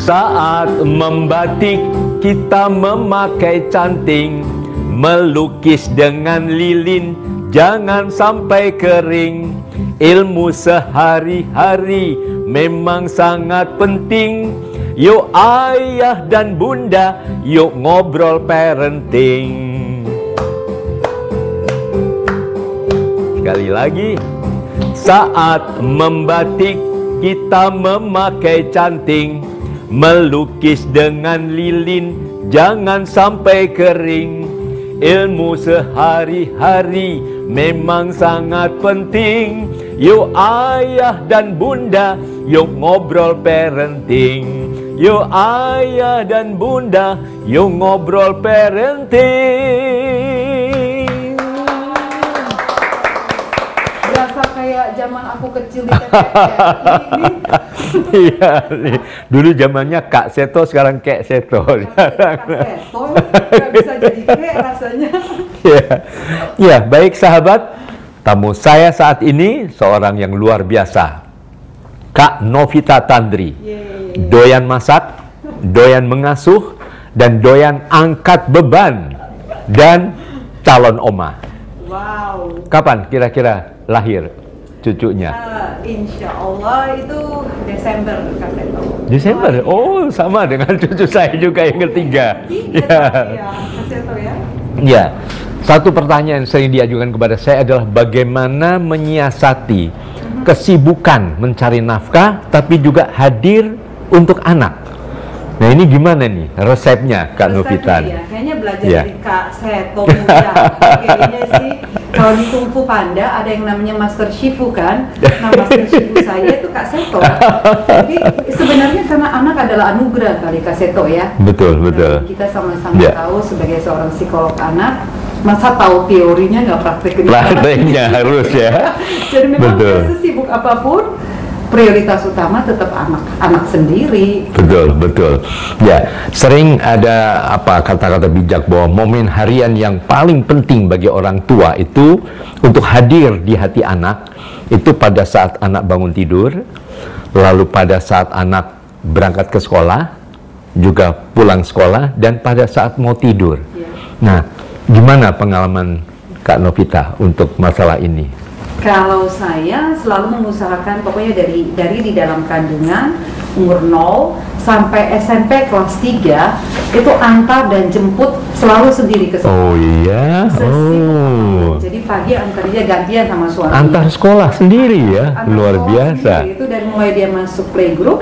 Saat membatik kita memakai canting, melukis dengan lilin jangan sampai kering. Ilmu sehari-hari memang sangat penting. Yuk ayah dan bunda, yuk ngobrol parenting. Sekali lagi. Saat membatik kita memakai canting, melukis dengan lilin jangan sampai kering. Ilmu sehari-hari memang sangat penting. Yuk ayah dan bunda, yuk ngobrol parenting. Yuk ayah dan bunda, yuk ngobrol parenting. Berasa kayak zaman aku kecil di TPS ya. Iya, dulu zamannya Kak Seto, sekarang Kek Seto. Kak Seto, nggak bisa jadi kek rasanya. Ya, baik sahabat, tamu saya saat ini seorang yang luar biasa, Kak Novita Tandri. Doyan masak, doyan mengasuh, dan doyan angkat beban, dan calon oma. Wow. Kapan kira-kira lahir cucunya? Insya Allah itu Desember, Kak Seto. Desember? Oh, sama dengan cucu saya juga yang ketiga. Ya, Kak Seto ya. Ya, satu pertanyaan yang sering diajukan kepada saya adalah bagaimana menyiasati kesibukan mencari nafkah, tapi juga hadir untuk anak. Nah, ini gimana nih resepnya, Kak Novita? Ya, kayaknya belajar dari Kak Seto muda. Kayaknya sih, kalau di Kung Fu Panda ada yang namanya Master Shifu kan. Nah, Master Shifu saya itu Kak Seto. Jadi sebenarnya karena anak adalah anugerah kali Kak Seto ya. Betul, betul. Nah, kita sama-sama tahu sebagai seorang psikolog anak, masa tahu teorinya nggak prakteknya. Prakteknya harus ya. Jadi memang sesibuk apapun, prioritas utama tetap anak sendiri. Betul, betul. Ya, sering ada kata-kata bijak bahwa momen harian yang paling penting bagi orang tua itu untuk hadir di hati anak itu pada saat anak bangun tidur, lalu pada saat anak berangkat ke sekolah, juga pulang sekolah, dan pada saat mau tidur. Ya. Nah, gimana pengalaman Kak Novita untuk masalah ini? Kalau saya selalu mengusahakan pokoknya dari di dalam kandungan umur 0 sampai SMP kelas 3 itu antar dan jemput selalu sendiri ke sekolah. Oh iya. Oh. Jadi pagi antarnya gantian sama suami. Antar sekolah sendiri ya. Antar luar biasa. Sendiri. Itu dari mulai dia masuk playgroup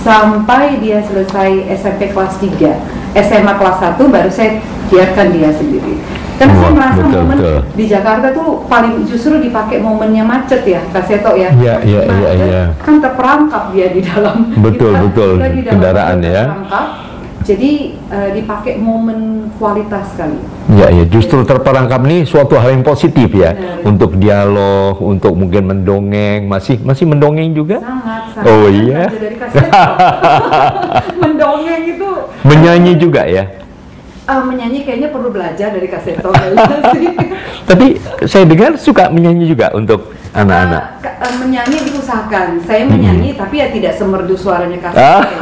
sampai dia selesai SMP kelas 3. SMA kelas 1 baru saya biarkan dia sendiri. Karena saya merasa momen di Jakarta tuh paling justru dipakai momennya macet ya, Kak Seto ya. Iya. Kan terperangkap dia di dalam. Betul. Kendaraan ya. Jadi dipakai momen kualitas sekali. Iya. Justru terperangkap nih suatu hal yang positif ya. Benar. Untuk dialog, untuk mungkin mendongeng, masih mendongeng juga? Sangat. Oh iya. Dari Kak Seto. Mendongeng itu. Menyanyi juga ya. Menyanyi kayaknya perlu belajar dari Kak Seto. Tapi saya dengar suka menyanyi juga untuk anak-anak. Menyanyi diusahakan. Saya menyanyi tapi ya tidak semerdu suaranya Kak Seto.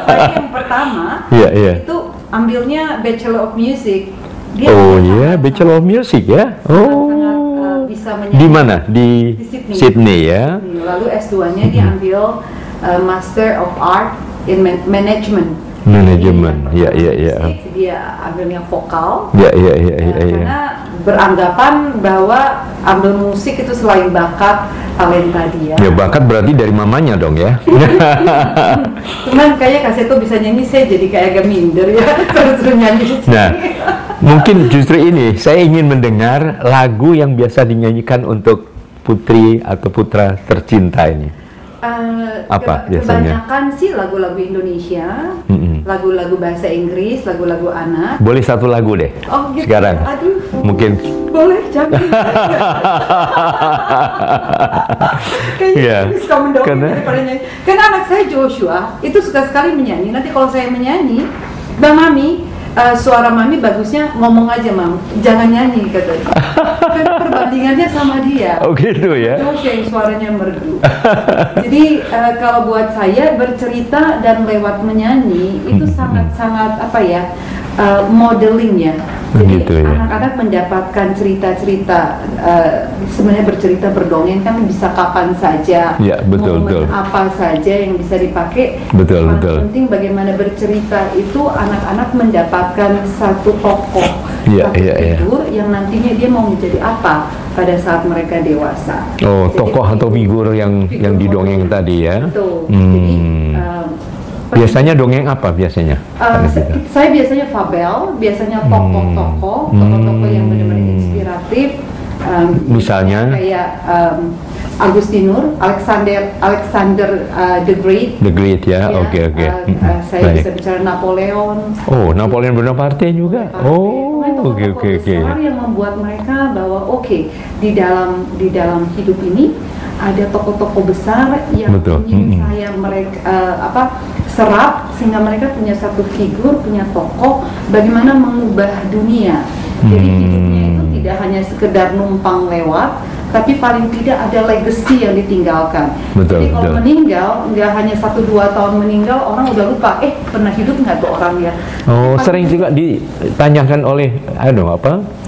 Saya yang pertama itu ambilnya Bachelor of Music. Dia Bachelor of Music ya. Sangat bisa menyanyi. Di mana? Di Sydney ya. Lalu S2-nya dia ambil Master of Art in Management. Manajemen, iya. Dia ambilnya vokal. Iya. Karena beranggapan bahwa ambil musik itu selain bakat, talenta dia. Ya bakat berarti dari mamanya dong ya. Cuman kayak Kak Seto bisa nyanyi, saya jadi kayak agak minder ya. Terus nyanyi. Nah, mungkin justru ini saya ingin mendengar lagu yang biasa dinyanyikan untuk putri atau putra tercinta ini. Apa biasanya? Kebanyakan sih lagu-lagu Indonesia, lagu-lagu bahasa Inggris, lagu-lagu anak. Boleh satu lagu deh. Oh gitu. Sekarang. Aduh. Mungkin. Boleh, jangan. Kayaknya suka mendongeng daripada nyanyi. Karena anak saya Joshua itu suka sekali menyanyi. Nanti kalau saya menyanyi, Bang Mami, suara Mami bagusnya ngomong aja Mam, jangan nyanyi katanya. Karena perbandingannya sama dia. Oh gitu ya. Josh yang suaranya merdu. Jadi kalau buat saya bercerita dan lewat menyanyi itu sangat-sangat apa ya, modeling ya. Jadi Gitu ya. anak-anak mendapatkan cerita-cerita, sebenarnya bercerita berdongeng kan bisa kapan saja, Ya, betul, momen betul. apa saja yang bisa dipakai. Betul, Yang betul. penting bagaimana bercerita itu anak-anak mendapatkan satu tokoh, Ya, satu ya, ya. figur yang nantinya dia mau menjadi apa pada saat mereka dewasa. Oh, Jadi tokoh atau figur yang didongeng modeling. tadi ya. Betul. Jadi Biasanya dongeng apa biasanya? saya biasanya fabel, biasanya tokoh-tokoh yang benar-benar inspiratif. Misalnya? Kayak Agustinus, Alexander the Great. The Great ya, oke. Saya Baik. bisa bicara Napoleon. Oh, Napoleon Bonaparte juga. Oh, oke. Besar yang membuat mereka bahwa di dalam hidup ini ada tokoh-tokoh besar yang Betul. ingin saya serap sehingga mereka punya satu figur, punya tokoh bagaimana mengubah dunia. Jadi hidupnya itu tidak hanya sekedar numpang lewat, tapi paling tidak ada legacy yang ditinggalkan. Betul, Jadi kalau betul. meninggal, nggak hanya 1-2 tahun meninggal, orang udah lupa, pernah hidup nggak tuh orang ya? Oh, sering juga ditanyakan oleh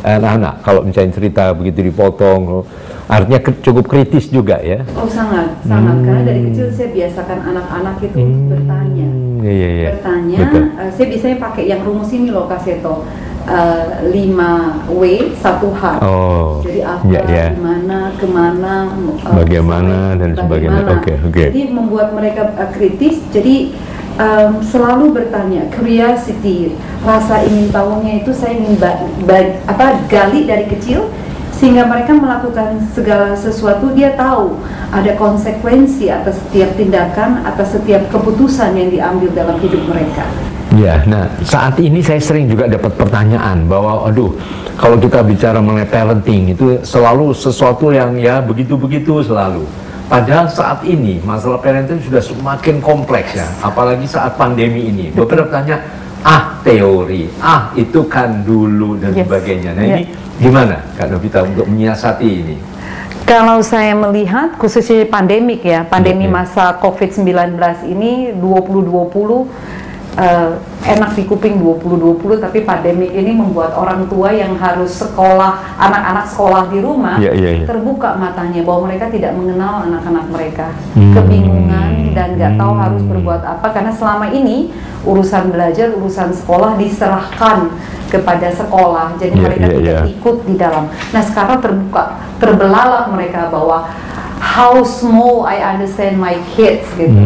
anak-anak kalau misalnya cerita begitu dipotong, artinya cukup kritis juga ya. Oh sangat. Karena dari kecil saya biasakan anak-anak itu bertanya. Iya. Bertanya, Betul. saya biasanya pakai yang rumus ini loh, Kak Seto. 5W 1H. Oh, Jadi apa, iya. gimana, kemana, Bagaimana, dan sebagainya. Oke. Jadi membuat mereka kritis. Jadi selalu bertanya, curiosity, rasa ingin tahunya itu saya ingin gali dari kecil, sehingga mereka melakukan segala sesuatu dia tahu ada konsekuensi atas setiap tindakan, atas setiap keputusan yang diambil dalam hidup mereka. Ya, nah saat ini saya sering juga dapat pertanyaan bahwa, kalau kita bicara mengenai parenting itu selalu sesuatu yang ya begitu-begitu selalu. Padahal saat ini masalah parenting sudah semakin kompleks ya, apalagi saat pandemi ini. Beberapa tanya, teori, itu kan dulu dan sebagainya. Nah ini gimana Kak Novita untuk menyiasati ini? Kalau saya melihat khususnya pandemi masa COVID-19 ini 2020, enak di kuping 2020, tapi pandemik ini membuat orang tua yang harus sekolah, anak-anak sekolah di rumah, terbuka matanya bahwa mereka tidak mengenal anak-anak mereka, kebingungan dan nggak tahu harus berbuat apa, karena selama ini urusan belajar, urusan sekolah diserahkan kepada sekolah, jadi mereka tidak ikut di dalam. Nah sekarang terbelalak mereka bahwa how small I understand my kids gitu,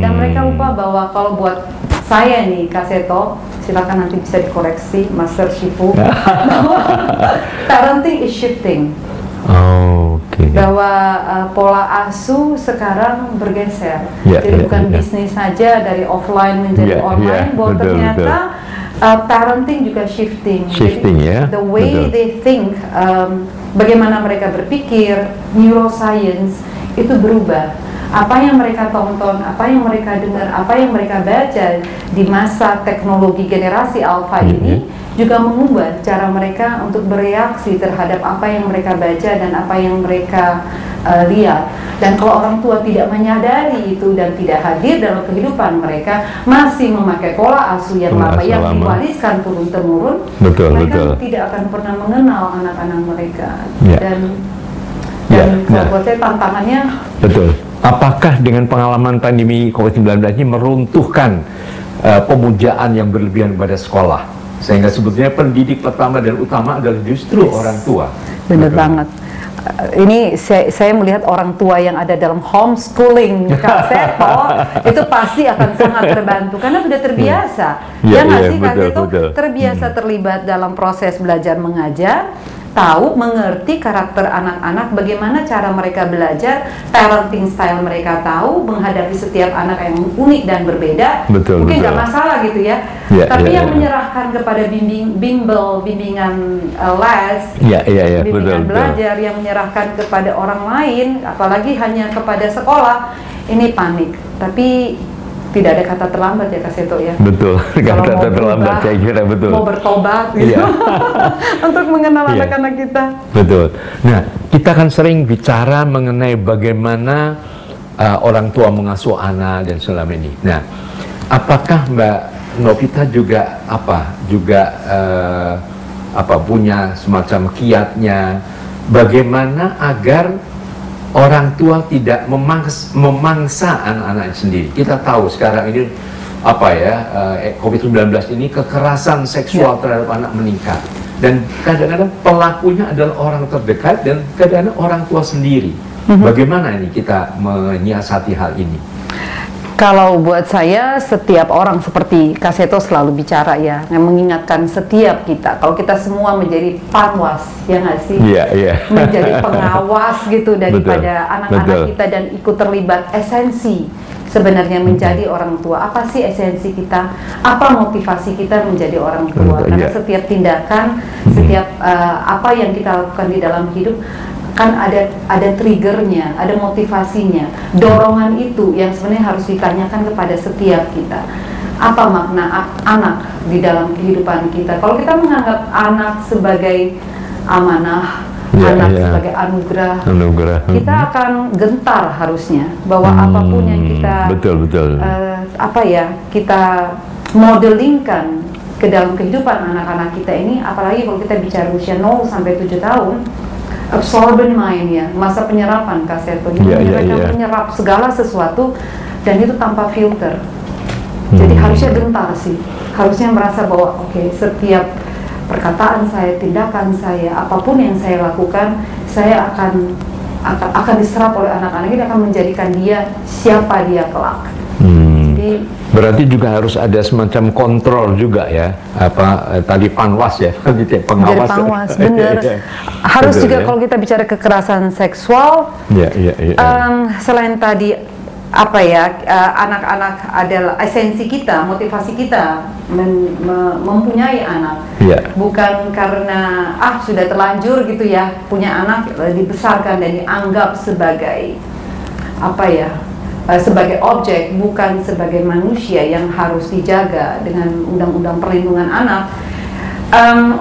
dan mereka lupa bahwa kalau buat saya nih, Kak Seto, silakan nanti bisa dikoreksi, Master Shifu, bahwa parenting is shifting. Bahwa pola asuh sekarang bergeser. Jadi bukan bisnis saja dari offline menjadi online, bahwa ternyata parenting juga shifting. Jadi, the way they think, bagaimana mereka berpikir, neuroscience itu berubah. Apa yang mereka tonton, apa yang mereka dengar, apa yang mereka baca di masa teknologi generasi alpha ini juga mengubah cara mereka untuk bereaksi terhadap apa yang mereka baca dan apa yang mereka lihat. Dan kalau orang tua tidak menyadari itu dan tidak hadir dalam kehidupan mereka, masih memakai pola asuh yang lama yang diwariskan turun-temurun, mereka tidak akan pernah mengenal anak-anak mereka. Dan kalau buat saya tantangannya apakah dengan pengalaman pandemi COVID-19 ini meruntuhkan pemujaan yang berlebihan pada sekolah, sehingga sebetulnya pendidik pertama dan utama adalah justru orang tua? Benar banget. Ini saya melihat orang tua yang ada dalam homeschooling Kak Seto itu pasti akan sangat terbantu karena sudah terbiasa. Nggak sih Kak Seto? Terbiasa terlibat dalam proses belajar mengajar, tahu, mengerti karakter anak-anak, bagaimana cara mereka belajar, parenting style mereka tahu, menghadapi setiap anak yang unik dan berbeda. Mungkin nggak masalah gitu ya. Tapi yang menyerahkan kepada bimbingan les, bimbingan belajar, yang menyerahkan kepada orang lain, apalagi hanya kepada sekolah, ini panik. Tapi tidak ada kata terlambat ya Kak Seto ya. Betul, Kalau kata mau terlambat berubah, saya kira betul. mau bertobat gitu. Iya. Untuk mengenal Iya. anak-anak kita. Betul. Nah, kita kan sering bicara mengenai bagaimana orang tua mengasuh anak dan selama ini. Nah, apakah Mbak Novita juga punya semacam kiatnya bagaimana agar orang tua tidak memangsa anak-anak sendiri? Kita tahu sekarang ini COVID-19 ini kekerasan seksual terhadap anak meningkat, dan kadang-kadang pelakunya adalah orang terdekat dan kadang-kadang orang tua sendiri. Bagaimana ini kita menyiasati hal ini? Kalau buat saya, setiap orang seperti Kak Seto selalu bicara ya, yang mengingatkan setiap kita. Kalau kita semua menjadi panwas, ya nggak sih? Menjadi pengawas gitu daripada anak-anak kita dan ikut terlibat esensi sebenarnya menjadi orang tua. Apa sih esensi kita? Apa motivasi kita menjadi orang tua? Karena setiap tindakan, setiap apa yang kita lakukan di dalam hidup kan ada triggernya, ada motivasinya, dorongan itu yang sebenarnya harus ditanyakan kepada setiap kita. Apa makna anak di dalam kehidupan kita? Kalau kita menganggap anak sebagai amanah, anak sebagai anugerah, kita akan gentar harusnya bahwa apapun yang kita kita modelingkan ke dalam kehidupan anak-anak kita ini, apalagi kalau kita bicara usia 0 sampai 7 tahun, absorbent mind ya, masa penyerapan Kak Seto. Mereka menyerap segala sesuatu dan itu tanpa filter. Jadi harusnya gentar sih, harusnya merasa bahwa oke, setiap perkataan saya, tindakan saya, apapun yang saya lakukan, saya akan diserap oleh anak-anak ini, akan menjadikan dia siapa dia kelak. Jadi berarti juga harus ada semacam kontrol juga ya, tadi panwas ya, pengawas. Jadi panwas, bener. Harus betul, juga kalau kita bicara kekerasan seksual, selain tadi anak-anak adalah esensi kita, motivasi kita mempunyai anak, bukan karena sudah terlanjur gitu ya, punya anak dibesarkan dan dianggap sebagai sebagai objek, bukan sebagai manusia yang harus dijaga dengan undang-undang perlindungan anak.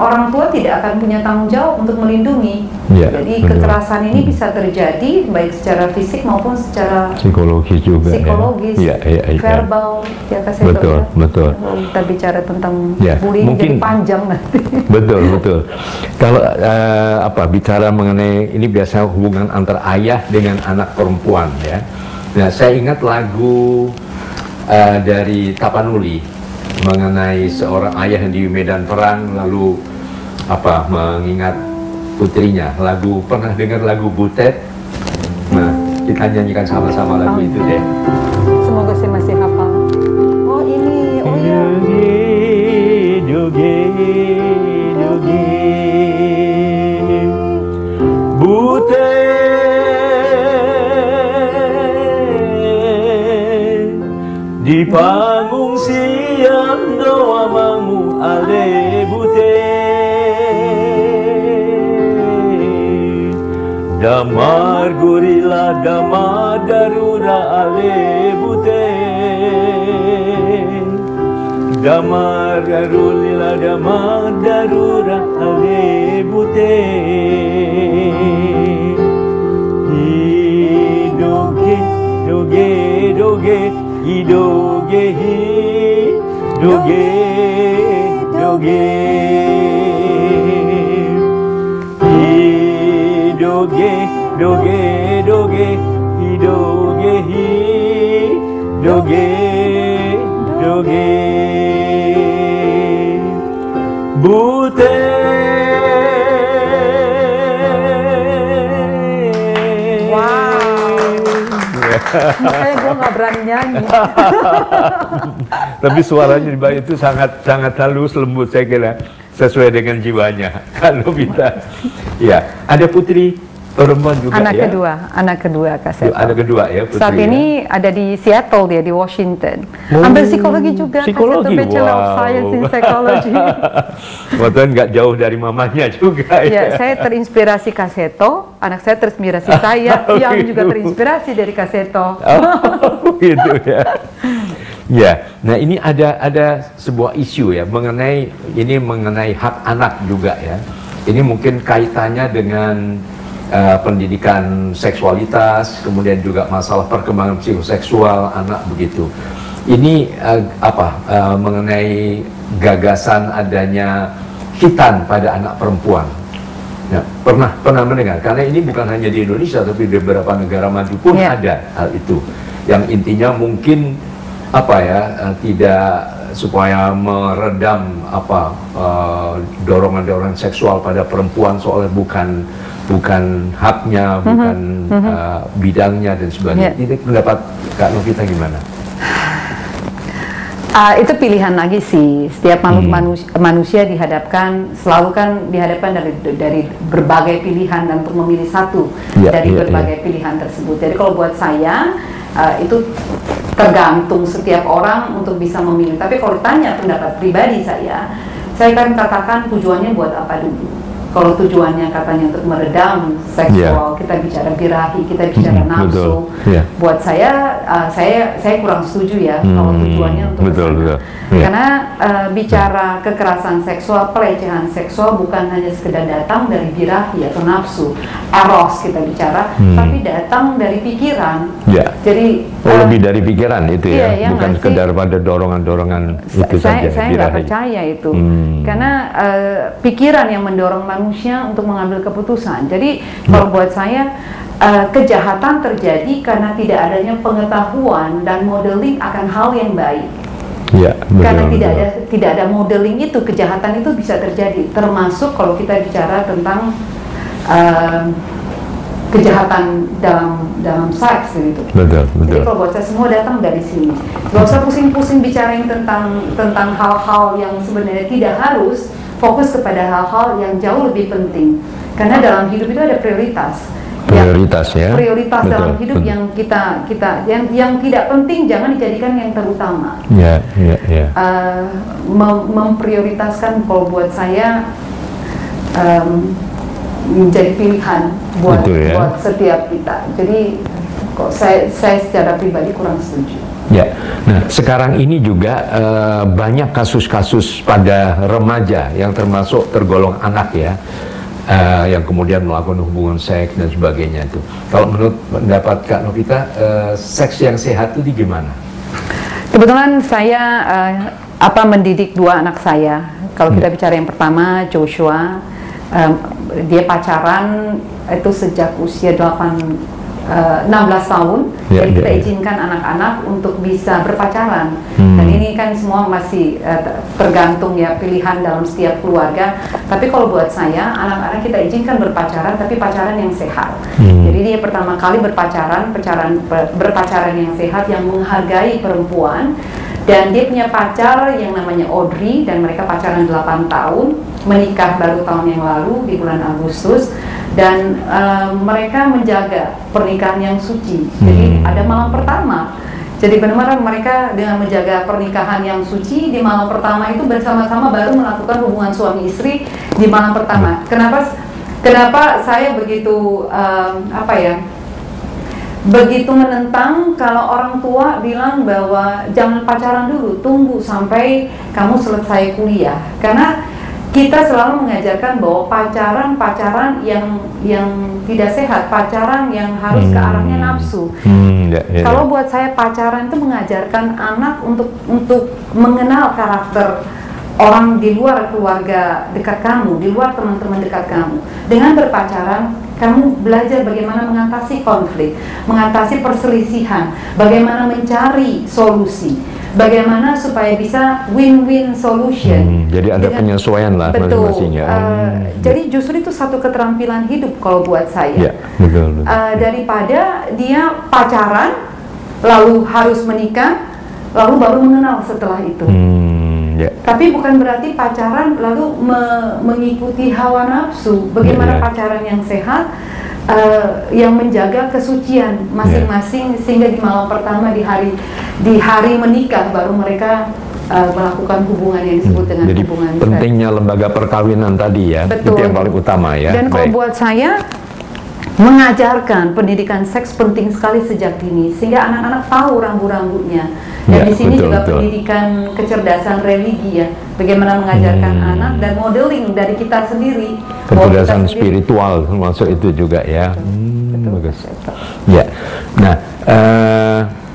Orang tua tidak akan punya tanggung jawab untuk melindungi. Jadi kekerasan ini bisa terjadi baik secara fisik maupun secara psikologis juga. Verbal, ya Kak Seto. Betul. Kalau kita bicara tentang bullying mungkin jadi panjang nanti. Betul. Kalau bicara mengenai ini biasa hubungan antara ayah dengan anak perempuan ya. Nah, saya ingat lagu dari Tapanuli mengenai seorang ayah yang di medan perang lalu mengingat putrinya. Pernah dengar lagu Butet? Nah, kita nyanyikan sama-sama lagu itu deh. Semoga saya masih hafal. Oh ini, oh iya. Butet di pangungsian doa mangu ale butet, damar gurila damar darura ale butet, damar gurila damar darura ale butet, doge idoge doge Butet. Makanya gue nggak berani nyanyi. Tapi suaranya di bawah itu sangat halus, lembut, saya kira sesuai dengan jiwanya. Kalau kita, ada putri perempuan juga anak kedua Kak Seto. Anak kedua ya. Putri, saat ini ada di Seattle dia, di Washington. Ambil psikologi juga. Psikologi, Kak Seto, Bachelor of Science in Psychology. Kebetulan nggak jauh dari mamanya juga. Ya, saya terinspirasi Kak Seto. Anak saya terinspirasi saya, yang juga terinspirasi dari Kak Seto. Gitu ya. Ya, nah ini ada sebuah isu ya mengenai hak anak juga ya. Ini mungkin kaitannya dengan pendidikan seksualitas, kemudian juga masalah perkembangan psikoseksual anak begitu. Ini mengenai gagasan adanya khitan pada anak perempuan. Ya, pernah mendengar, karena ini bukan hanya di Indonesia tapi di beberapa negara maju pun ada hal itu. Yang intinya mungkin tidak supaya meredam dorongan-dorongan seksual pada perempuan, soalnya bukan haknya, bukan bidangnya dan sebagainya. Ini pendapat Kak Novita gimana? Itu pilihan lagi sih. Setiap manusia selalu dihadapkan dari berbagai pilihan dan untuk memilih satu dari berbagai pilihan tersebut. Jadi kalau buat saya itu tergantung setiap orang untuk bisa memilih. Tapi kalau ditanya pendapat pribadi saya akan katakan tujuannya buat apa dulu. Kalau tujuannya katanya untuk meredam seksual, kita bicara birahi, kita bicara nafsu. Buat saya kurang setuju ya kalau tujuannya untuk karena bicara kekerasan seksual, pelecehan seksual bukan hanya sekedar datang dari birahi atau nafsu, eros kita bicara, tapi datang dari pikiran. Jadi lebih dari pikiran itu ya, bukan sekedar pada dorongan-dorongan itu saja. Saya nggak percaya itu, karena pikiran yang mendorong manusia untuk mengambil keputusan. Jadi kalau buat saya kejahatan terjadi karena tidak adanya pengetahuan dan modeling akan hal yang baik. Karena tidak ada modeling itu, kejahatan itu bisa terjadi. Termasuk kalau kita bicara tentang kejahatan dalam seks gitu. Jadi kalau buat saya semua datang dari sini. Gak usah pusing-pusing bicarain tentang hal-hal yang sebenarnya tidak harus, fokus kepada hal-hal yang jauh lebih penting. Karena dalam hidup itu ada prioritas. Prioritas dalam hidup yang yang tidak penting jangan dijadikan yang terutama. Memprioritaskan kalau buat saya menjadi pilihan buat setiap kita. Jadi kok saya secara pribadi kurang setuju. Nah sekarang ini juga banyak kasus-kasus pada remaja yang tergolong anak ya, yang kemudian melakukan hubungan seks dan sebagainya itu. Kalau menurut pendapat Kak Novita, seks yang sehat itu gimana? Kebetulan saya mendidik dua anak saya. Kalau kita bicara yang pertama, Joshua, dia pacaran itu sejak usia 16 tahun. Jadi kita izinkan anak-anak untuk bisa berpacaran. Dan ini kan semua masih tergantung ya pilihan dalam setiap keluarga. Tapi kalau buat saya, anak-anak kita izinkan berpacaran, tapi pacaran yang sehat. Jadi dia pertama kali berpacaran yang sehat, yang menghargai perempuan. Dan dia punya pacar yang namanya Audrey, dan mereka pacaran 8 tahun, menikah baru tahun yang lalu di bulan Agustus. Dan mereka menjaga pernikahan yang suci. Jadi ada malam pertama. Jadi benar-benar mereka dengan menjaga pernikahan yang suci, di malam pertama itu bersama-sama baru melakukan hubungan suami istri di malam pertama. Kenapa saya begitu begitu menentang kalau orang tua bilang bahwa jangan pacaran dulu, tunggu sampai kamu selesai kuliah. Karena kita selalu mengajarkan bahwa pacaran yang tidak sehat, pacaran yang harus ke arahnya nafsu. Kalau buat saya pacaran itu mengajarkan anak untuk mengenal karakter orang di luar keluarga dekat kamu, di luar teman-teman dekat kamu. Dengan berpacaran, kamu belajar bagaimana mengatasi konflik, mengatasi perselisihan, bagaimana mencari solusi, bagaimana supaya bisa win-win solution. Jadi ada penyesuaian lah masing-masing ya. Jadi justru itu satu keterampilan hidup kalau buat saya. Betul. Daripada dia pacaran, lalu harus menikah, lalu baru mengenal setelah itu. Tapi bukan berarti pacaran lalu mengikuti hawa nafsu. Bagaimana pacaran yang sehat, yang menjaga kesucian masing-masing, sehingga di malam pertama, di hari menikah baru mereka melakukan hubungan yang disebut dengan hubungan seks. Pentingnya lembaga perkawinan tadi ya. Betul. Itu yang paling utama ya. Dan kalau buat saya mengajarkan pendidikan seks penting sekali sejak dini sehingga anak-anak tahu rambu-rambunya. Dan di sini juga pendidikan kecerdasan religi ya, bagaimana mengajarkan anak dan modeling dari kita sendiri. Kecerdasan spiritual termasuk itu juga ya. Bagus. Ya. Nah,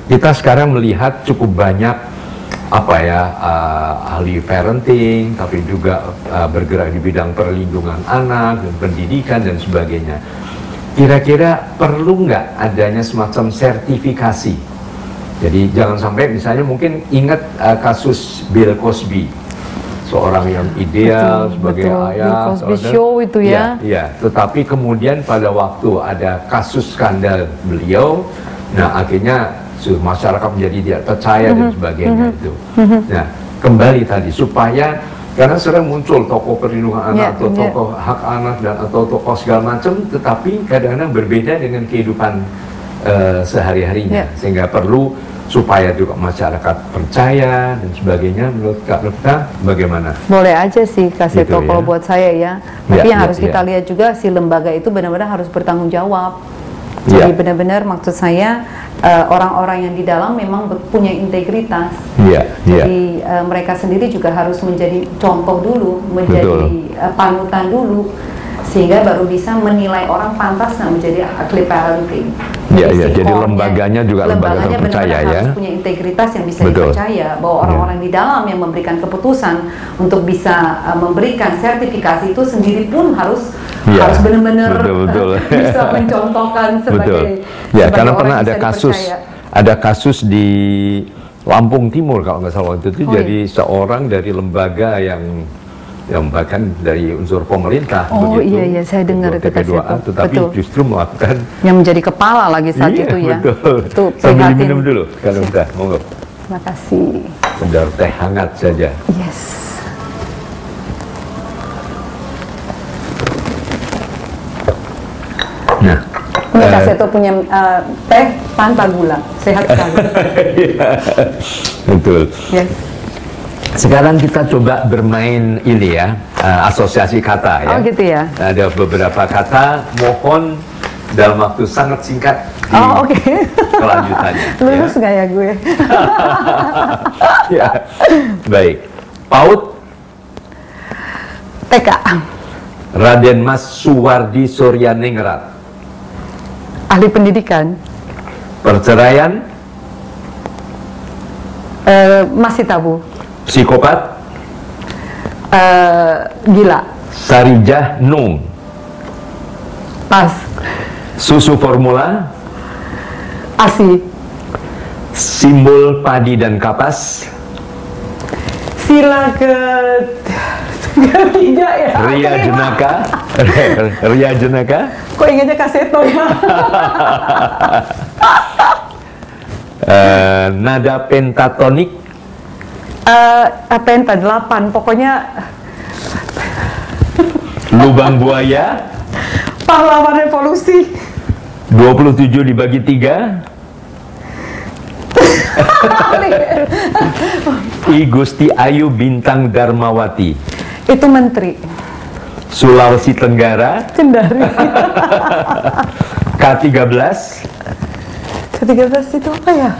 kita sekarang melihat cukup banyak ahli parenting, tapi juga bergerak di bidang perlindungan anak dan pendidikan dan sebagainya. Kira-kira perlu nggak adanya semacam sertifikasi? Jadi jangan sampai misalnya mungkin ingat kasus Bill Cosby, seorang yang ideal sebagai ayah, Cosby Show itu ya. Ya, tetapi kemudian pada waktu ada kasus skandal beliau, nah akhirnya masyarakat menjadi tidak percaya dan sebagainya itu. Nah, kembali tadi supaya karena sering muncul tokoh perlindungan anak atau tokoh hak anak dan atau tokoh segala macam, tetapi kadang-kadang berbeda dengan kehidupan sehari-harinya, sehingga perlu supaya juga masyarakat percaya dan sebagainya. Menurut Kak Lupta bagaimana? Boleh aja sih kasih gitu, kalau buat saya ya. Tapi yang harus kita lihat juga si lembaga itu benar-benar harus bertanggung jawab. Jadi benar-benar maksud saya orang-orang yang di dalam memang punya integritas. Jadi mereka sendiri juga harus menjadi contoh dulu, menjadi panutan dulu, sehingga baru bisa menilai orang pantas nggak menjadi ahli parenting. Jadi lembaganya juga lembaga terpercaya ya. Harus punya integritas yang bisa dipercaya, bahwa orang-orang di dalam yang memberikan keputusan untuk bisa memberikan sertifikasi itu sendiri pun harus benar-benar bisa mencontohkan sebagai karena pernah ada kasus di Lampung Timur kalau nggak salah waktu itu. Jadi seorang dari lembaga yang bahkan dari unsur pemerintah iya saya dengar itu tetapi justru melakukan yang menjadi kepala lagi saat itu ya. Itu sambil minum dulu kalau udah monggo. Terima kasih. Sekedar teh hangat saja. Yes. Nah, ini Kaseto punya teh tanpa gula, sehat sekali. Betul. Yes. Sekarang kita coba bermain ini ya, asosiasi kata ya. Oh gitu ya. Ada beberapa kata, mohon dalam waktu sangat singkat di kelanjutannya. Lurus nggak ya gue? Baik. PAUD. TK. Raden Mas Suwardi Suryaningrat. Ahli pendidikan. Perceraian. Masih tabu. Psikopat. Gila. Sarijah Nung. Pas. Susu formula. ASI. Simbol padi dan kapas. Sila ketiga ya. Ria Jenaka. Ria Jenaka. Kok ingatnya Kaseto ya? Nada pentatonik. Penta 8, pokoknya. Lubang buaya. Pahlawan revolusi. 27 dibagi 3. I Gusti Ayu Bintang Darmawati. Itu menteri. Sulawesi Tenggara. Kendari. K13. K13 itu apa ya?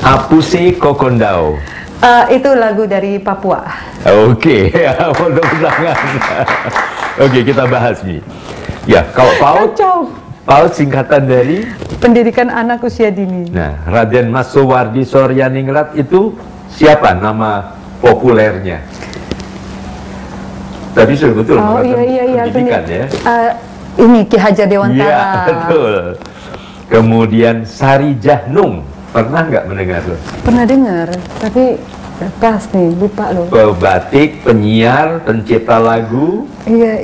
Apuse Kokondau. Itu lagu dari Papua. Oke, mudah-mudahan. Oke, kita bahas nih. Ya, kalau PAUD singkatan dari Pendidikan Anak Usia Dini. Nah, Raden Mas Suwardi Suryaningrat itu siapa nama populernya? Tadi sudah betul pendidikan ya. Ini Ki Hajar Dewantara. Iya, betul. Kemudian Sarijah Nung. Pernah nggak mendengar lo? Pernah dengar, tapi pas nih, lupa lo. Batik, penyiar, pencipta lagu. Iya.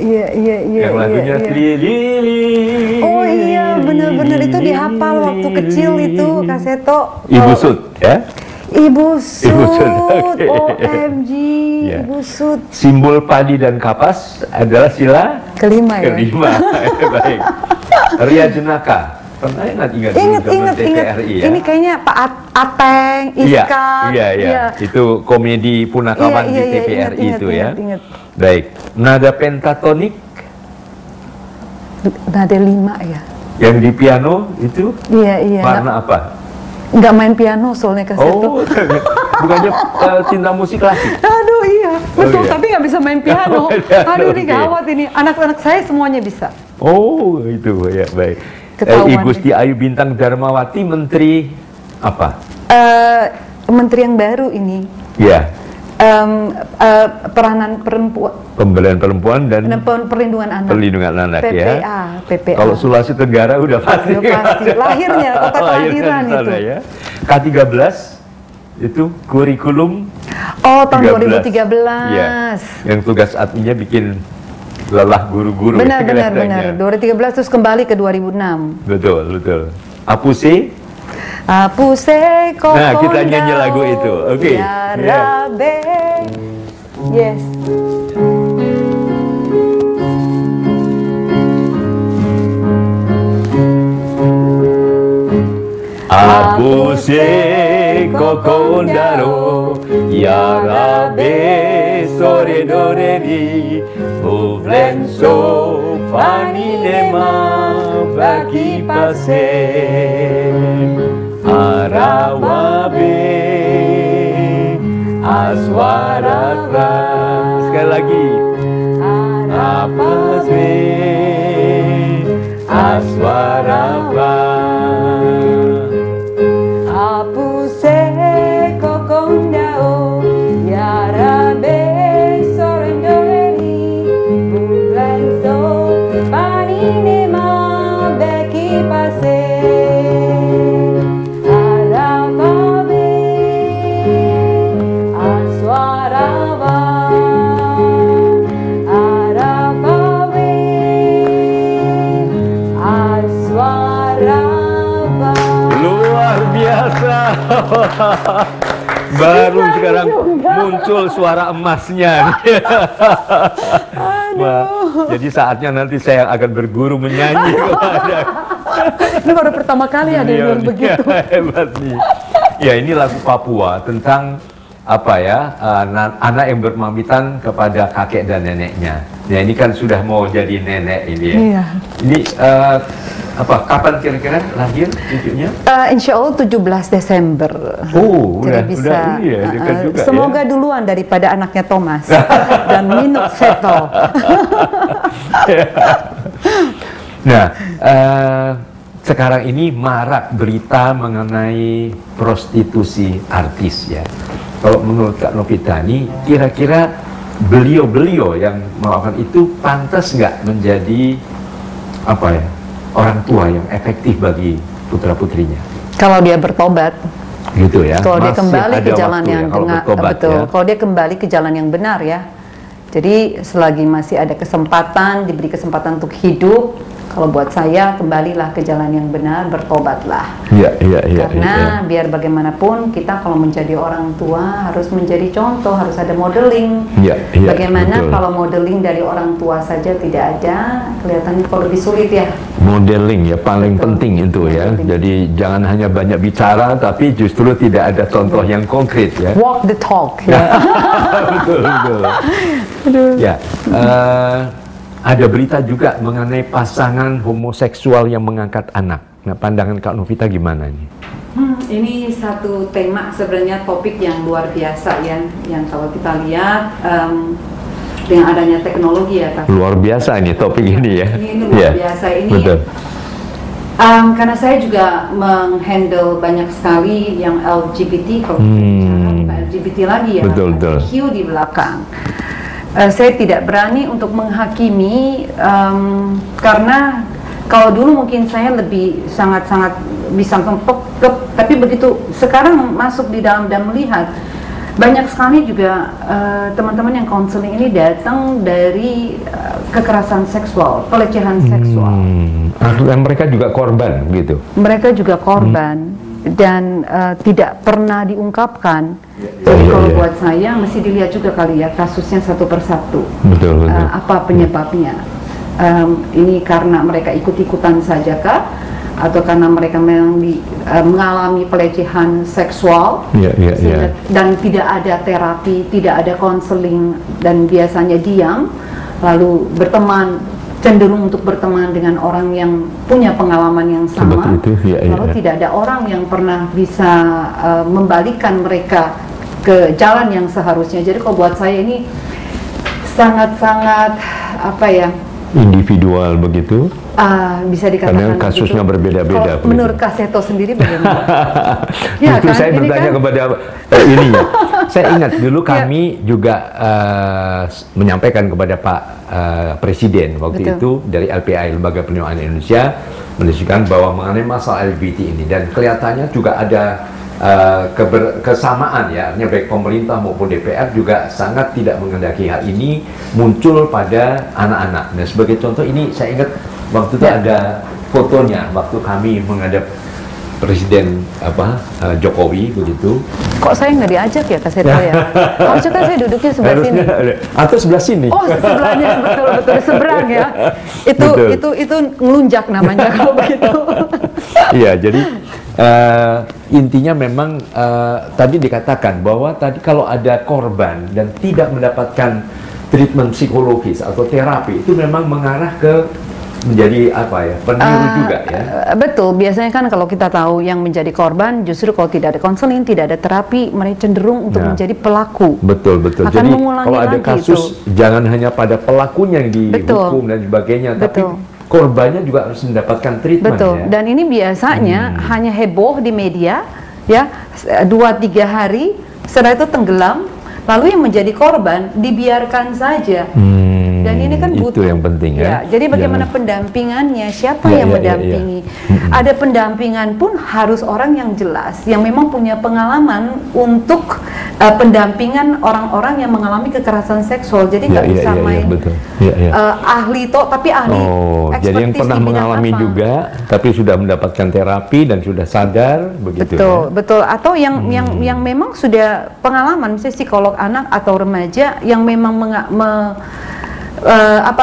Yang lagunya Lili. Oh iya, benar-benar itu dihafal waktu kecil itu, Kaseto. Ibu Sud, ya? Ibu Sud, okay. OMG, Ibu Sud. Simbol padi dan kapas adalah sila kelima ya? Baik. Ria Jenaka. Pernah ingat TVRI ya? Ini kayaknya Pak Ateng, Iska. Iya. Itu komedi punakawan di TVRI itu ya. Baik. Nada pentatonik. nada 5 ya. Yang di piano itu? Iya. Warna apa? Nggak main piano soalnya kaset itu. Bukannya cinta musik klasik? Aduh iya, betul. Iya. Tapi nggak bisa main piano. Aduh ini gawat ini. Anak-anak saya semuanya bisa. Oh itu ya, baik. I Gusti Ayu Bintang Darmawati, menteri apa? Menteri yang baru ini. Ya. Peranan perempuan, Pemberdayaan perempuan dan perlindungan anak. Perlindungan anak PPA. Kalau Sulawesi Tenggara udah pasti. Lahirnya, kota kelahiran itu. Ya. K13 itu kurikulum. Oh, tahun 2013. Ya. Yang tugas adminnya bikin lelah guru-guru. Benar. 2013 terus kembali ke 2006. Betul. Apuse. Nah, kita nyanyi lagu itu. Oke. Ya Rabbe. Yes. Apuse kokondaro ya Rabbe sore doreri uflenso faninema bagi pase arawabe aswarata. Sekali lagi, arawabe aswarata. Apuse kokondao ya Rabbe sorendoreni bulanso paninema beki pase arawabe aswarava arawabe aswarava. Luar biasa. Baru sekarang muncul suara emasnya. Wah, jadi saatnya nanti saya akan berguru menyanyi kepada. Ini baru pertama kali ada yang begitu. Hebat nih. Ya, ini lagu Papua tentang apa ya, anak yang berpamitan kepada kakek dan neneknya. Ya, ini kan sudah mau jadi nenek ini ya. Iya. Ini apa, kapan kira-kira lahir cucunya? Insya Allah 17 Desember. Oh, jadi bisa. Iya, dekat juga, semoga duluan daripada anaknya Thomas dan Minuk Seto. Nah, sekarang ini marak berita mengenai prostitusi artis ya. Kalau menurut Kak Novitani, kira-kira beliau-beliau yang melakukan itu pantas nggak menjadi apa ya, orang tua yang efektif bagi putra-putrinya? Kalau dia bertobat, gitu ya. kalau dia kembali ke jalan yang betul. Kalau dia kembali ke jalan yang benar ya. Jadi selagi masih ada kesempatan, diberi kesempatan untuk hidup, kalau buat saya kembalilah ke jalan yang benar, bertobatlah. Iya. Karena biar bagaimanapun kita kalau menjadi orang tua harus menjadi contoh, harus ada modeling. Iya, Bagaimana betul. kalau modeling dari orang tua saja tidak ada, kelihatannya kok lebih sulit ya. Modeling ya paling penting itu ya. Jadi jangan hanya banyak bicara, tapi justru tidak ada contoh yang konkret ya. Walk the talk ya. Betul. Aduh. Ya, ada berita juga mengenai pasangan homoseksual yang mengangkat anak. Nah, pandangan Kak Novita gimana nih? Ini satu tema sebenarnya, topik yang luar biasa ya, yang kalau kita lihat dengan adanya teknologi ya Kak. Luar biasa ini topik ini ya. Ini luar biasa ini. Betul. Karena saya juga menghandle banyak sekali yang LGBT, kalau bicara bukan LGBT lagi ya, Betul. Q di belakang. Saya tidak berani untuk menghakimi karena kalau dulu mungkin saya lebih sangat-sangat bisa kep, tapi begitu sekarang masuk di dalam dan melihat banyak sekali juga teman-teman yang konseling ini datang dari kekerasan seksual, pelecehan seksual. Dan mereka juga korban gitu. Mereka juga korban dan tidak pernah diungkapkan. Jadi kalau buat saya mesti dilihat juga kali ya kasusnya satu persatu. Betul. Apa penyebabnya? Ini karena mereka ikut-ikutan saja kah? Atau karena mereka memang mengalami pelecehan seksual dan tidak ada terapi, tidak ada konseling, dan biasanya diam lalu berteman cenderung untuk berteman dengan orang yang punya pengalaman yang sama, lalu tidak ada orang yang pernah bisa membalikkan mereka ke jalan yang seharusnya. Jadi kalau buat saya ini sangat-sangat apa ya, individual begitu. Bisa dikatakan karena kasusnya berbeda-beda. Menurut Kak Seto sendiri bagaimana? Ya, kan? Saya bertanya kepada ininya. Saya ingat dulu kami juga menyampaikan kepada Pak Presiden waktu itu dari LPI, Lembaga Penyuluhan Indonesia, mendiskusikan bahwa mengenai masalah LGBT ini, dan kelihatannya juga ada kesamaan ya, artinya baik pemerintah maupun DPR juga sangat tidak menghendaki hal ini muncul pada anak-anak. Nah, sebagai contoh ini saya ingat waktu itu ada fotonya waktu kami menghadap Presiden Jokowi begitu. Kok saya nggak diajak ya Kak Seto ya? Harusnya kan saya duduknya sebelah sini. Atau sebelah sini. Oh, sebelahnya, betul seberang ya. Itu ngelunjak namanya kalau begitu. Iya, jadi intinya memang tadi dikatakan bahwa tadi kalau ada korban dan tidak mendapatkan treatment psikologis atau terapi, itu memang mengarah ke menjadi apa ya, peniru juga ya. Betul, biasanya kan kalau kita tahu yang menjadi korban justru kalau tidak ada konseling, tidak ada terapi, mereka cenderung untuk menjadi pelaku. Betul. Akan jadi kalau ada kasus jangan hanya pada pelakunya yang dihukum dan sebagainya, tapi korbannya juga harus mendapatkan treatment. Ya? Dan ini biasanya hanya heboh di media ya, 2-3 hari setelah itu tenggelam, lalu yang menjadi korban dibiarkan saja. Dan ini kan butuh, itu yang penting ya. Jadi bagaimana pendampingannya, siapa yang mendampingi? Ada pendampingan pun harus orang yang jelas, yang memang punya pengalaman untuk pendampingan orang-orang yang mengalami kekerasan seksual. Jadi nggak bisa main ahli tapi ahli ekspertis. Jadi yang pernah mengalami juga, tapi sudah mendapatkan terapi dan sudah sadar begitu. Betul. Atau yang memang sudah pengalaman, misalnya psikolog anak atau remaja yang memang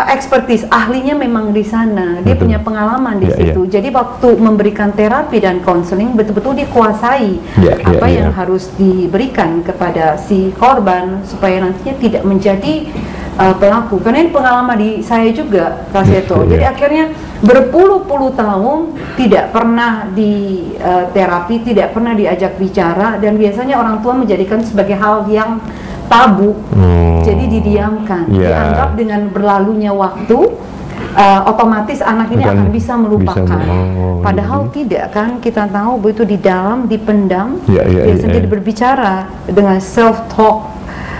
ekspertis, ahlinya memang di sana, dia punya pengalaman di situ. Jadi waktu memberikan terapi dan konseling betul-betul dia kuasai apa yang harus diberikan kepada si korban supaya nantinya tidak menjadi pelaku. Karena ini pengalaman di saya juga, Kak Seto. Jadi akhirnya berpuluh-puluh tahun tidak pernah di terapi, tidak pernah diajak bicara, dan biasanya orang tua menjadikan sebagai hal yang tabu, jadi didiamkan, dianggap dengan berlalunya waktu otomatis anak ini akan bisa melupakan. Padahal tidak kan, kita tahu begitu di dalam dipendam, biasanya dia berbicara dengan self talk,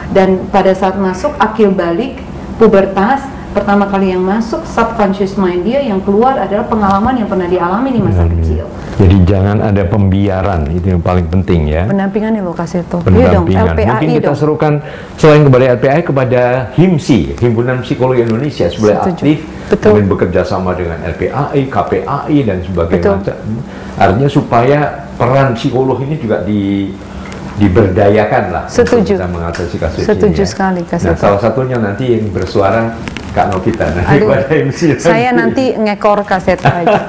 dan pada saat masuk akil balik pubertas, pertama kali yang masuk subconscious mind dia, yang keluar adalah pengalaman yang pernah dialami di masa kecil. Jadi jangan ada pembiaran, itu yang paling penting ya. Pendampingan nih loh Kak Seto. Pendampingan. Mungkin kita serukan selain kepada LPI, kepada HIMSI, Himpunan Psikologi Indonesia, sebenarnya aktif, kemudian bekerja sama dengan LPAI, KPAI dan sebagainya. Artinya supaya peran psikolog ini juga diberdayakan lah. Setuju. Untuk bisa mengatasi kasus Setuju ini. sekali Kak Seto. Nah, salah satunya nanti yang bersuara Kak Novita. Saya nanti ngekor Kak Seto aja.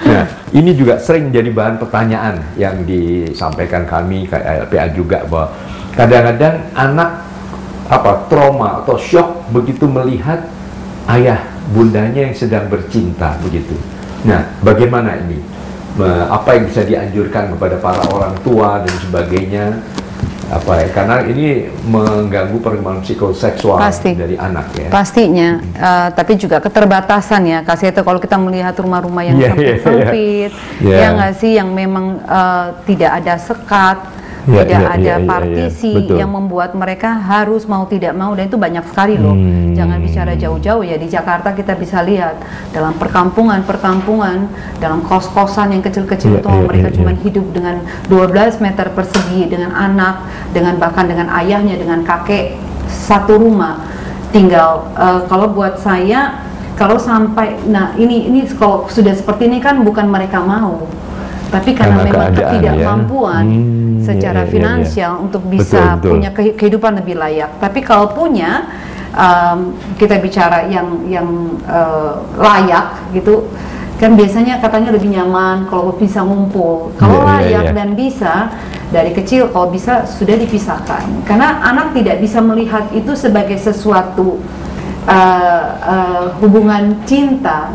Nah, ini juga sering jadi bahan pertanyaan yang disampaikan kami ke LPA juga, bahwa kadang-kadang anak trauma atau shock begitu melihat ayah bundanya yang sedang bercinta begitu. Nah, bagaimana ini? Apa yang bisa dianjurkan kepada para orang tua dan sebagainya? Karena ini mengganggu perkembangan psikoseksual dari anak ya. Pastinya, tapi juga keterbatasan ya Kak Seto, kalau kita melihat rumah-rumah yang sempit-sempit, ya nggak sih, yang memang tidak ada sekat, tidak ada partisi yang membuat mereka harus mau tidak mau, dan itu banyak sekali loh. Jangan bicara jauh-jauh ya, di Jakarta kita bisa lihat dalam perkampungan, dalam kos-kosan yang kecil-kecil itu mereka cuma hidup dengan 12 meter persegi, dengan anak, bahkan dengan ayahnya, dengan kakek, satu rumah tinggal. Kalau buat saya, kalau sampai, ini kalau sudah seperti ini kan bukan mereka mau, tapi karena memang ketidakmampuan secara finansial untuk bisa punya kehidupan lebih layak. Tapi kalau punya, kita bicara yang layak gitu kan, biasanya katanya lebih nyaman kalau bisa ngumpul. Kalau layak dan bisa, dari kecil kalau bisa sudah dipisahkan, karena anak tidak bisa melihat itu sebagai sesuatu hubungan cinta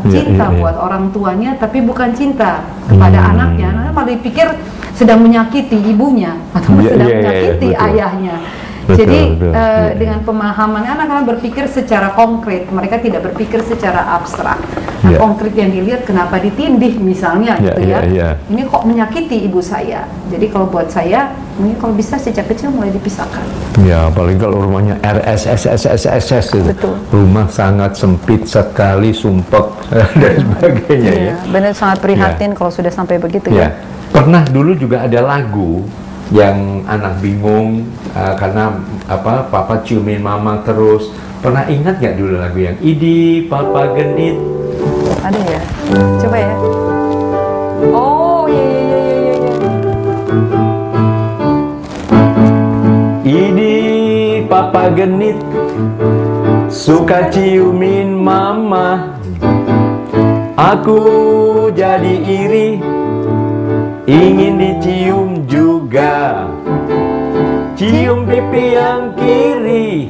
buat orang tuanya, tapi bukan cinta kepada anaknya. Anaknya malah dipikir sedang menyakiti ibunya atau sedang menyakiti ayahnya. Jadi dengan pemahaman anak-anak berpikir secara konkret, mereka tidak berpikir secara abstrak. Konkret yang dilihat, kenapa ditindih misalnya gitu ya. Ini kok menyakiti ibu saya. Jadi kalau buat saya, ini kalau bisa sejak kecil mulai dipisahkan. Ya, apalagi kalau rumahnya RSSSSSS itu. Betul. Rumah sangat sempit sekali, sumpek dan sebagainya ya. Benar, sangat prihatin kalau sudah sampai begitu ya. Pernah dulu juga ada lagu yang anak bingung karena papa ciumin mama terus. Pernah ingat nggak dulu lagu yang Idi Papa Genit? Ada ya, coba ya. Oh iya. Idi Papa Genit suka ciumin mama, aku jadi iri, ingin dicium juga. Cium pipi yang kiri,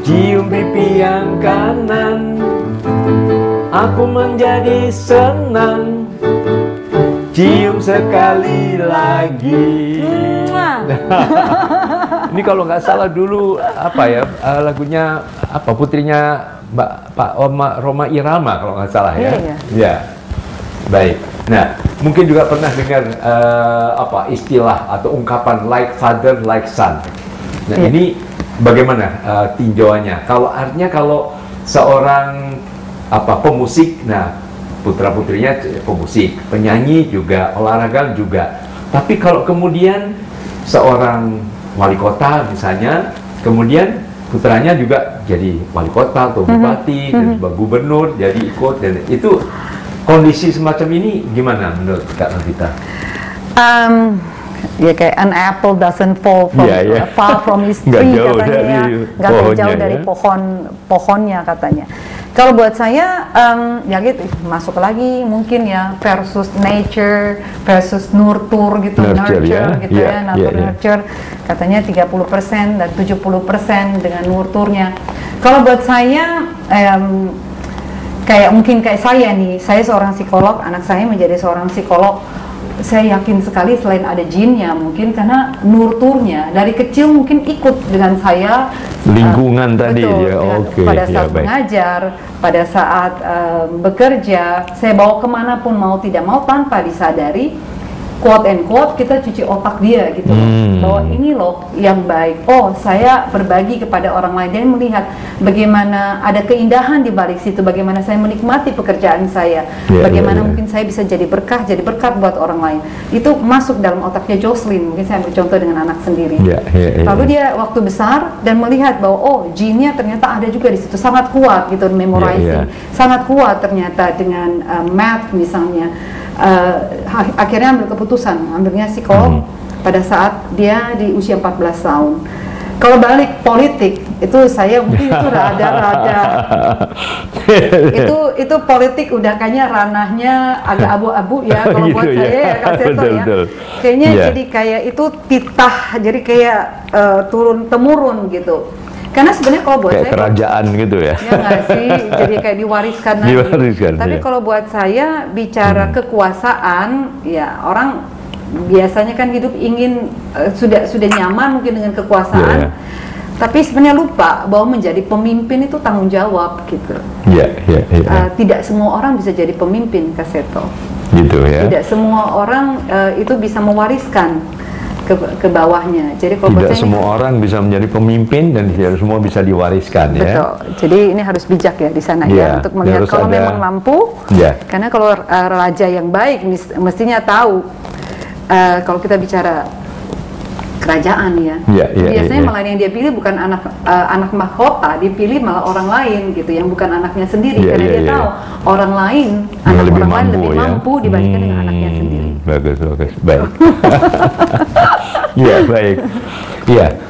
cium pipi yang kanan, aku menjadi senang, cium sekali lagi. Ini kalau nggak salah dulu lagunya putrinya Pak Roma Irama kalau nggak salah ya. Iya. Baik. Nah, mungkin juga pernah dengar istilah atau ungkapan like father, like son. Nah, ini bagaimana tinjauannya? Kalau artinya kalau seorang pemusik, nah putra-putrinya pemusik, penyanyi juga, olahraga juga. Tapi kalau kemudian seorang wali kota misalnya, kemudian putranya juga jadi wali kota atau bupati, dan juga gubernur, jadi ikut, dan itu kondisi semacam ini gimana menurut Kak Novita? Ya kayak an apple doesn't fall from, far from its tree katanya, nggak jauh dari pohonnya katanya. Kalau buat saya ya gitu, masuk lagi mungkin ya versus nature versus nurture gitu, nurture nurture katanya 30% dan 70% dengan nurturnya. Kalau buat saya kayak saya nih, saya seorang psikolog, anak saya menjadi seorang psikolog. Saya yakin sekali selain ada jinnya, mungkin karena nurturnya dari kecil mungkin ikut dengan saya. Lingkungan tadi ya, pada saat mengajar, pada saat bekerja, saya bawa kemanapun mau tidak mau tanpa disadari, quote and quote kita cuci otak dia gitu bahwa ini loh yang baik. Oh, saya berbagi kepada orang lain dan melihat bagaimana ada keindahan di balik situ, bagaimana saya menikmati pekerjaan saya, bagaimana mungkin saya bisa jadi berkat buat orang lain. Itu masuk dalam otaknya Jocelyn. Mungkin saya ambil contoh dengan anak sendiri. Lalu dia waktu besar dan melihat bahwa oh, jinnya ternyata ada juga di situ, sangat kuat gitu, memorizing, sangat kuat ternyata dengan math misalnya. Akhirnya ambil keputusan, ambilnya psikolog pada saat dia di usia 14 tahun. Kalau balik politik, itu saya mungkin itu rada itu politik udah kayaknya ranahnya agak abu-abu ya kalau buat saya ya Kak Seto ya. Kayaknya jadi kayak itu titah, jadi kayak turun temurun gitu. Karena sebenarnya kalau buat kayak saya kerajaan gitu ya. Ya nggak sih, jadi kayak diwariskan lagi. Tapi kalau buat saya bicara kekuasaan, ya orang biasanya kan hidup ingin sudah nyaman mungkin dengan kekuasaan, tapi sebenarnya lupa bahwa menjadi pemimpin itu tanggung jawab gitu. Tidak semua orang bisa jadi pemimpin, Kak Seto. Gitu ya. Tidak semua orang itu bisa mewariskan ke bawahnya. Jadi kalau tidak semua orang bisa menjadi pemimpin dan tidak semua bisa diwariskan. Betul. Jadi ini harus bijak ya di sana ya untuk melihat kalau memang mampu. Karena kalau raja yang baik mestinya tahu kalau kita bicara kerajaan ya. Biasanya malah yang dia pilih bukan anak mahkota, dipilih malah orang lain gitu yang bukan anaknya sendiri karena dia tahu orang lain, anak orang lain lebih mampu dibandingkan dengan anaknya sendiri. Bagus, baik. Baik.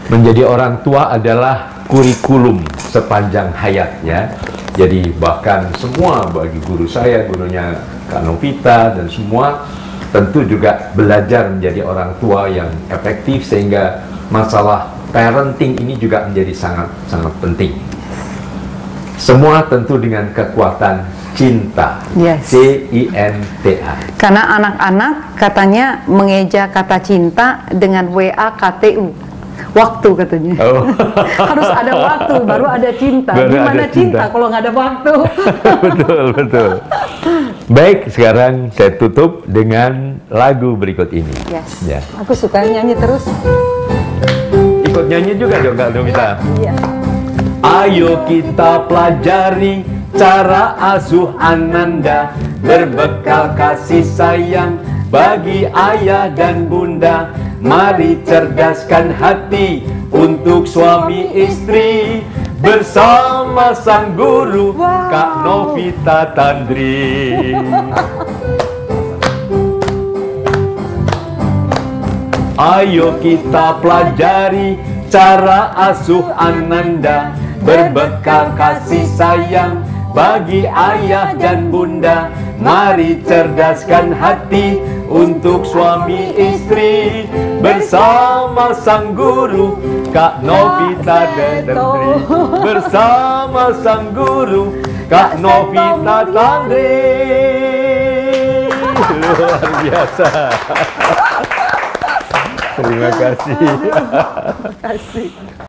Menjadi orang tua adalah kurikulum sepanjang hayat ya. Jadi bahkan semua bagi guru saya, gurunya Kak Novita dan semua tentu juga belajar menjadi orang tua yang efektif sehingga masalah parenting ini juga menjadi sangat penting. Semua tentu dengan kekuatan cinta. Yes. CINTA. Karena anak-anak katanya mengeja kata cinta dengan WAKTU. Waktu katanya. Oh. Harus ada waktu baru ada cinta. Baru Gimana ada cinta cinta kalau nggak ada waktu? Betul, betul. Baik, sekarang saya tutup dengan lagu berikut ini. Yes. Ya. Aku suka nyanyi terus. Ikut nyanyi juga dong, Kak Novita. Iya. Ayo kita pelajari cara asuh Ananda, berbekal kasih sayang bagi ayah dan bunda. Mari cerdaskan hati untuk suami istri, bersama sang guru Kak Novita Tandri. Ayo kita pelajari cara asuh Ananda, berbekal kasih sayang bagi ayah dan bunda. Mari cerdaskan hati untuk suami istri, bersama sang guru Kak Novita Tandri. Bersama sang guru Kak Novita Tandri. Luar biasa. Terima kasih. Terima kasih.